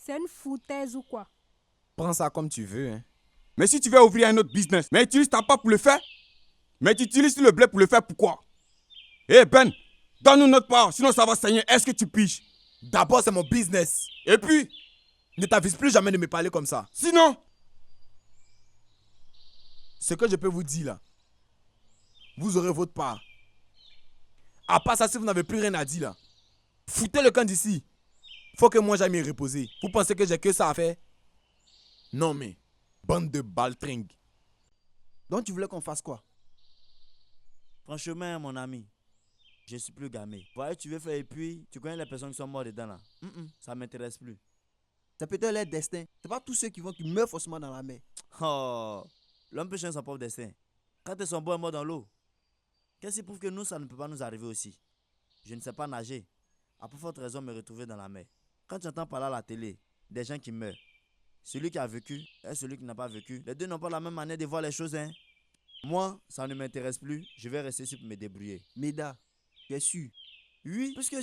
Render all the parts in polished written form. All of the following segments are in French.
C'est une foutaise ou quoi? Prends ça comme tu veux. Hein. Mais si tu veux ouvrir un autre business, mais utilise ta part pour le faire. Mais tu utilises le blé pour le faire, pourquoi? Eh Ben, donne-nous notre part, sinon ça va saigner. Est-ce que tu piges? D'abord, c'est mon business. Et puis, Ne t'avise plus jamais de me parler comme ça. sinon, Ce que je peux vous dire là, vous aurez votre part. À part ça, si vous n'avez plus rien à dire là, foutez le camp d'ici. Faut que moi j'aille me reposer. Vous pensez que j'ai que ça à faire? Non mais, bande de baltringues. Donc tu voulais qu'on fasse quoi? Franchement, mon ami, je suis plus gamé. Voyez, tu veux faire et puis tu connais les personnes qui sont mortes dedans là. Ça m'intéresse plus. C'est peut-être leur destin. C'est pas tous ceux qui meurent forcément dans la mer. Oh, l'homme peut changer son propre destin. Quand ils sont beaux et morts dans l'eau, qu'est-ce qui prouve que nous, ça ne peut pas nous arriver aussi? Je ne sais pas nager. À plus forte raison me retrouver dans la mer. Quand tu entends parler à la télé, des gens qui meurent, celui qui a vécu et celui qui n'a pas vécu, les deux n'ont pas la même manière de voir les choses, hein. Moi, ça ne m'intéresse plus. Je vais rester ici pour me débrouiller. Méda, tu es sûr? Oui, puisque je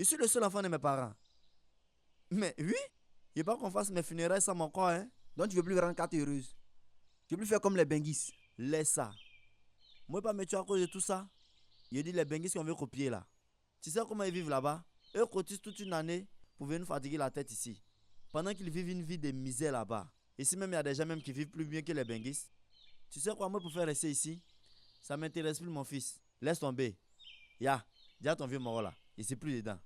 suis le seul enfant de mes parents. Mais oui, il ne faut pas qu'on fasse mes funérailles sans mon corps, hein. Donc tu veux plus rendre carte heureuse. Tu veux plus faire comme les Benguis. Laisse ça. Moi, pas me tuer à cause de tout ça. Il dit les Benguis qu'on veut copier là. Tu sais comment ils vivent là-bas? Eux cotisent toute une année pour venir nous fatiguer la tête ici. Pendant qu'ils vivent une vie de misère là-bas. Ici même, il y a des gens même qui vivent plus bien que les Benguis. Tu sais quoi, moi, pour faire rester ici, ça m'intéresse plus, mon fils. Laisse tomber. Dis à ton vieux mort là. Il ne sait plus dedans.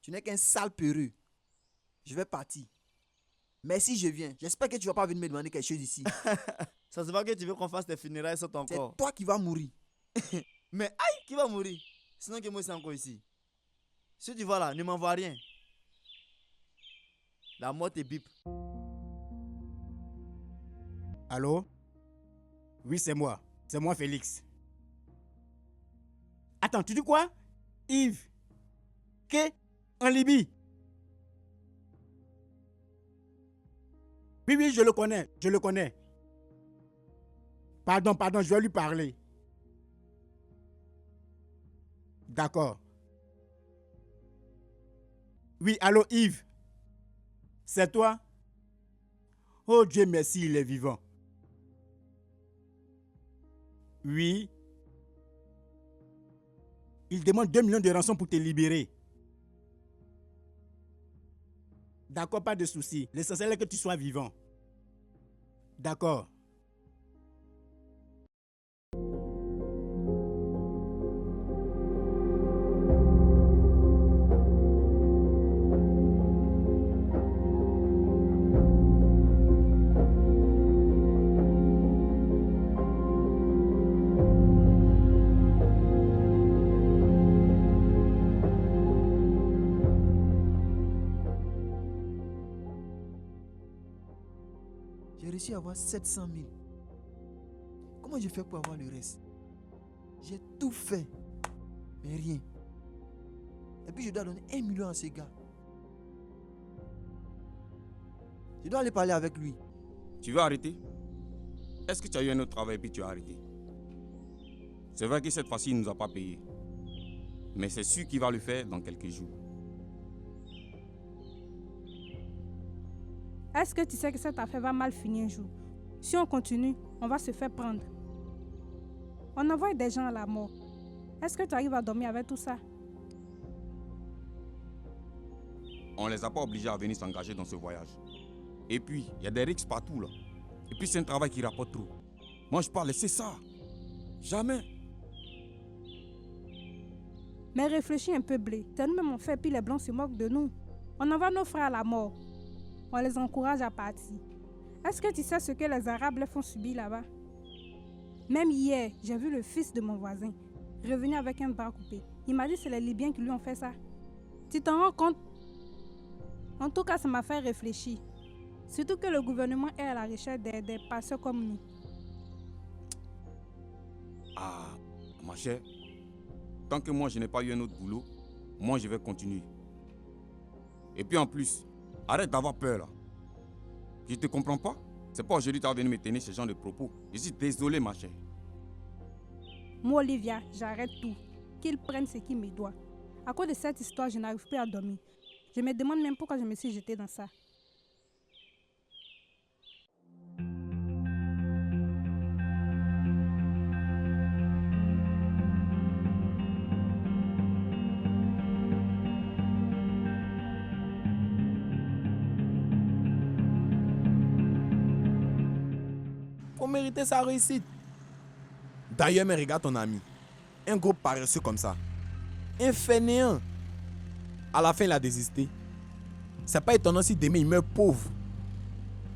Tu n'es qu'un sale peureux. Je vais partir. Mais si je viens, j'espère que tu vas pas venir me demander quelque chose ici. Ça se voit que tu veux qu'on fasse tes funérailles sur ton C'est corps. toi qui vas mourir. Mais aïe, qui va mourir? Sinon que moi, c'est encore ici. Si tu vois là, ne m'envoie rien. La mort te bip. Allô? Oui, c'est moi. C'est moi, Félix. Attends, tu dis quoi? Yves? Que? En Libye? Oui, je le connais. Je le connais. Pardon, je vais lui parler. D'accord. Oui, allô, Yves? C'est toi? Oh Dieu merci, il est vivant. Oui. Il demande 2 millions de rançon pour te libérer. D'accord, pas de souci. L'essentiel est que tu sois vivant. D'accord. J'ai réussi à avoir 700 000. Comment je fais pour avoir le reste? J'ai tout fait. Mais rien. Et puis je dois donner 1 million à ce gars. Je dois aller parler avec lui. tu veux arrêter? Est-ce que tu as eu un autre travail et puis tu as arrêté? C'est vrai que cette fois-ci, il ne nous a pas payé. Mais c'est sûr qu'il va le faire dans quelques jours. Est-ce que tu sais que cette affaire va mal finir un jour? Si on continue, on va se faire prendre. On envoie des gens à la mort. Est-ce que tu arrives à dormir avec tout ça? On ne les a pas obligés à venir s'engager dans ce voyage. Et puis, il y a des risques partout là. Et puis c'est un travail qui rapporte trop. Moi je parle, c'est ça. Jamais. Mais réfléchis un peu, Blé. C'est nous-mêmes on fait, puis les Blancs se moquent de nous. On envoie nos frères à la mort. On les encourage à partir. Est-ce que tu sais ce que les Arabes leur font subir là-bas? Même hier, j'ai vu le fils de mon voisin revenir avec un bras coupé. Il m'a dit que c'est les Libyens qui lui ont fait ça. Tu t'en rends compte? En tout cas, ça m'a fait réfléchir. Surtout que le gouvernement est à la recherche des passeurs comme nous. Ah, ma chère, tant que moi je n'ai pas eu un autre boulot, moi je vais continuer. Et puis en plus, arrête d'avoir peur là. Je te comprends pas. C'est pas aujourd'hui que tu vas venir me tenir ce genre de propos. Je suis désolé, ma chère. Moi, Olivia, j'arrête tout. Qu'ils prennent ce qu'ils me doivent. À cause de cette histoire, je n'arrive plus à dormir. Je me demande même pourquoi je me suis jetée dans ça. Faut mériter sa réussite. D'ailleurs, mais regarde ton ami. Un gros paresseux comme ça. Un fainéant. À la fin, il a désisté. C'est pas étonnant si demain il meurt pauvre.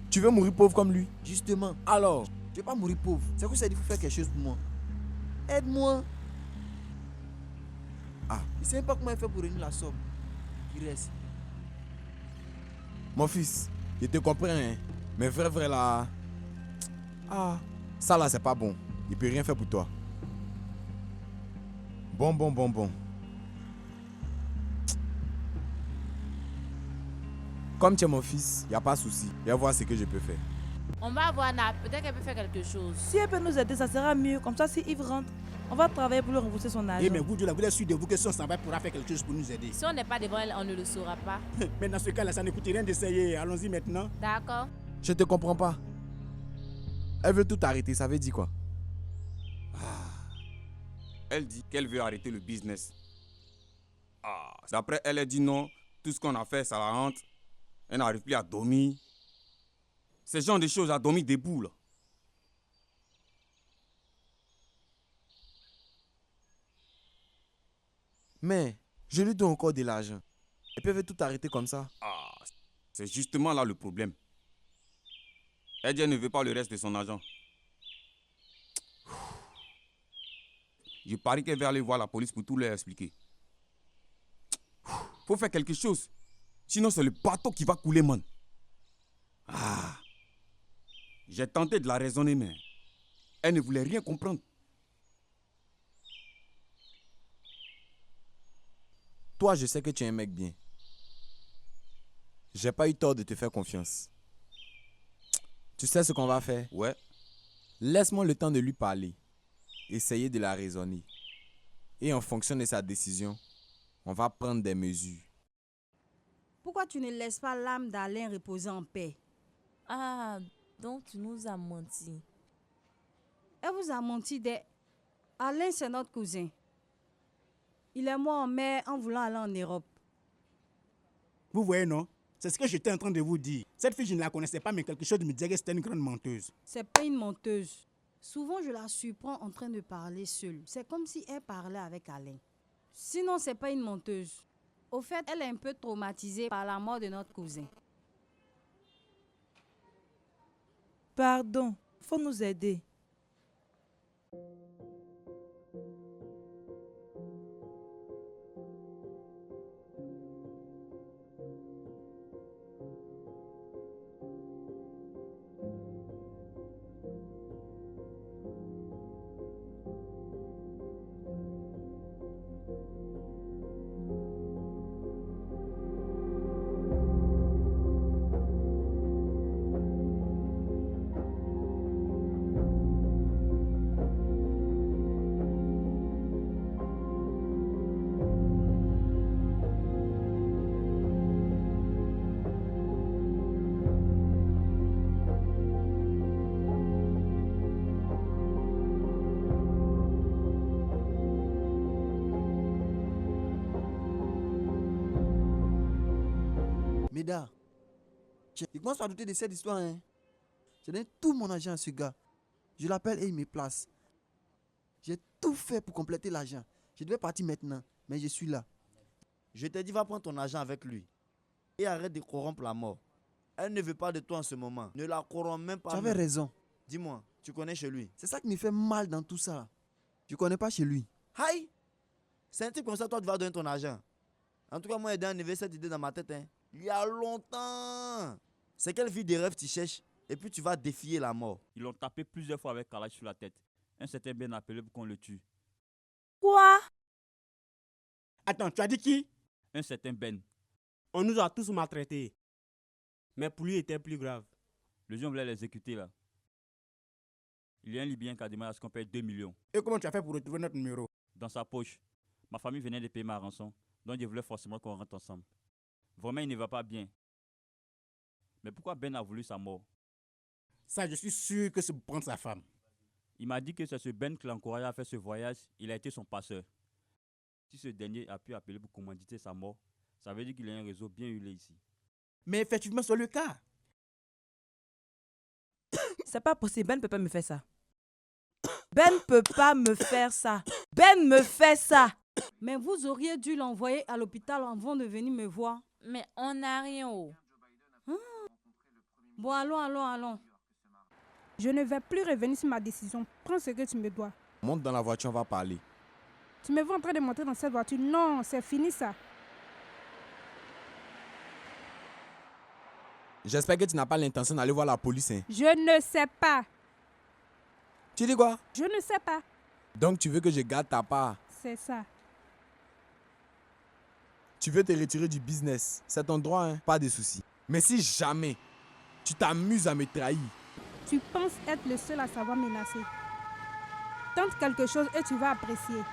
Tu veux mourir pauvre comme lui? Justement, Alors, je vais pas mourir pauvre. C'est que ça dit faut faire quelque chose pour moi. Aide-moi. Ah. Il sait même pas comment il fait pour réunir la somme. Il reste. mon fils, je te comprends, hein. Mais vrai là. Ah, ça là, c'est pas bon. Il peut rien faire pour toi. Bon. Comme tu es mon fils, y a pas de souci. Je vais voir ce que je peux faire. On va voir Nap, peut-être qu'elle peut faire quelque chose. Si elle peut nous aider, ça sera mieux. Comme ça, si Yves rentre, on va travailler pour lui rembourser son argent. Eh mais vous deux là, vous êtes sûr de vous que son travail pourra faire quelque chose pour nous aider. Si on n'est pas devant elle, on ne le saura pas. Mais dans ce cas-là, ça ne coûte rien d'essayer. Allons-y maintenant. D'accord. Je te comprends pas. Elle veut tout arrêter, ça veut dire quoi? Elle dit qu'elle veut arrêter le business. Ah, d'après elle, elle dit non. Tout ce qu'on a fait, ça la hante. Elle n'arrive plus à dormir. Ce genre de choses, à dormir debout, là. Mais je lui donne encore de l'argent. Et puis elle veut tout arrêter comme ça. Ah, c'est justement là le problème. Elle dit qu'elle ne veut pas le reste de son argent. Je parie qu'elle va aller voir la police pour tout leur expliquer. Faut faire quelque chose. Sinon, c'est le bateau qui va couler, man. Ah. J'ai tenté de la raisonner, mais elle ne voulait rien comprendre. Toi, je sais que tu es un mec bien. J'ai pas eu tort de te faire confiance. Tu sais ce qu'on va faire? Ouais. Laisse-moi le temps de lui parler. Essayer de la raisonner. Et en fonction de sa décision, on va prendre des mesures. Pourquoi tu ne laisses pas l'âme d'Alain reposer en paix? Ah, donc tu nous as menti. Elle vous a menti des... Alain, c'est notre cousin. Il est mort en mer en voulant aller en Europe. Vous voyez, non? C'est ce que j'étais en train de vous dire. Cette fille, je ne la connaissais pas, mais quelque chose me disait que c'était une grande menteuse. C'est pas une menteuse. Souvent, je la surprends en train de parler seule. C'est comme si elle parlait avec Alain. Sinon, c'est pas une menteuse. Au fait, elle est un peu traumatisée par la mort de notre cousin. Pardon, faut nous aider. Médard, tiens, il commence à douter de cette histoire. Hein. J'ai donné tout mon argent à ce gars. Je l'appelle et il me place. J'ai tout fait pour compléter l'argent. Je devais partir maintenant, mais je suis là. Je t'ai dit, va prendre ton argent avec lui. Et arrête de corrompre la mort. Elle ne veut pas de toi en ce moment. Ne la corromps même pas. Tu avais raison. Dis-moi, tu connais chez lui? C'est ça qui me fait mal dans tout ça. Je ne connais pas chez lui. Aïe! C'est un type comme ça, toi, tu vas donner ton argent. En tout cas, moi, j'ai enlevé cette idée dans ma tête. Hein. Il y a longtemps. C'est quelle vie de rêve tu cherches? Et puis tu vas défier la mort. Ils l'ont tapé plusieurs fois avec Kalash sur la tête. Un certain Ben appelé pour qu'on le tue. Quoi? Attends, tu as dit qui? Un certain Ben. On nous a tous maltraités. Mais pour lui, était plus grave. Le jeune voulait l'exécuter là. Il y a un Libyen qui a demandé à ce qu'on paye 2 millions. Et comment tu as fait pour retrouver notre numéro? Dans sa poche. Ma famille venait de payer ma rançon. Donc je voulais forcément qu'on rentre ensemble. Vraiment, il ne va pas bien. Mais pourquoi Ben a voulu sa mort? Ça, je suis sûr que c'est pour prendre sa femme. Il m'a dit que c'est ce Ben qui l'a encouragé à faire ce voyage. Il a été son passeur. Si ce dernier a pu appeler pour commanditer sa mort, ça veut dire qu'il y a un réseau bien huilé ici. Mais effectivement, c'est le cas. C'est pas possible. Ben ne peut pas me faire ça. Ben ne peut pas me faire ça. Ben me fait ça. Mais vous auriez dû l'envoyer à l'hôpital avant de venir me voir. Mais on n'a rien. Oh. Bon, allons. Je ne vais plus revenir sur ma décision. Prends ce que tu me dois. Monte dans la voiture, on va parler. Tu me vois en train de monter dans cette voiture. Non, c'est fini ça. J'espère que tu n'as pas l'intention d'aller voir la police. Hein. Je ne sais pas. Tu dis quoi? Je ne sais pas. Donc tu veux que je garde ta part? C'est ça. Tu veux te retirer du business. C'est ton droit, hein? Pas de soucis. Mais si jamais tu t'amuses à me trahir, Tu penses être le seul à savoir menacer. Tente quelque chose et tu vas apprécier.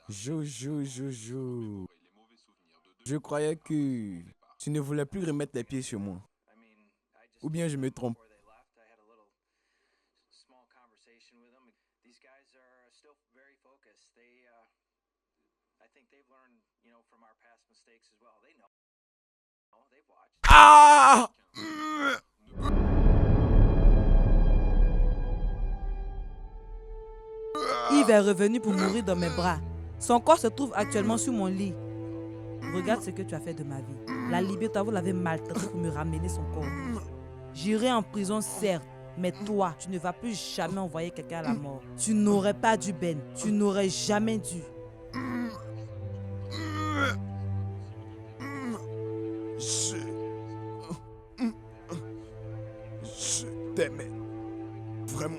Jojo. Je croyais que tu ne voulais plus remettre les pieds sur moi. Ou bien je me trompe. Ah! Yves est revenu pour mourir dans mes bras. Son corps se trouve actuellement sur mon lit. Regarde ce que tu as fait de ma vie. La liberté, vous l'avez maltraité pour me ramener son corps. J'irai en prison, certes, mais toi, tu ne vas plus jamais envoyer quelqu'un à la mort. Tu n'aurais pas dû, Ben. Tu n'aurais jamais dû. Je t'aimais. Vraiment.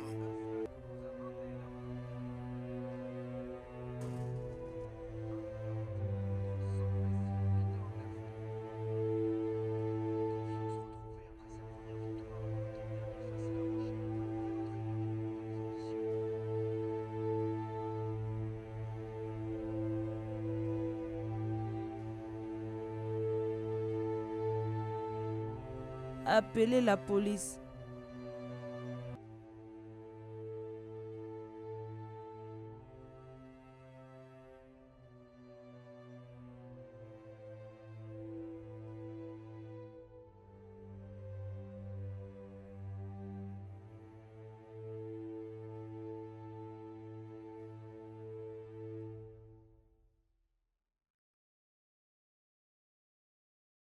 Appelez la police.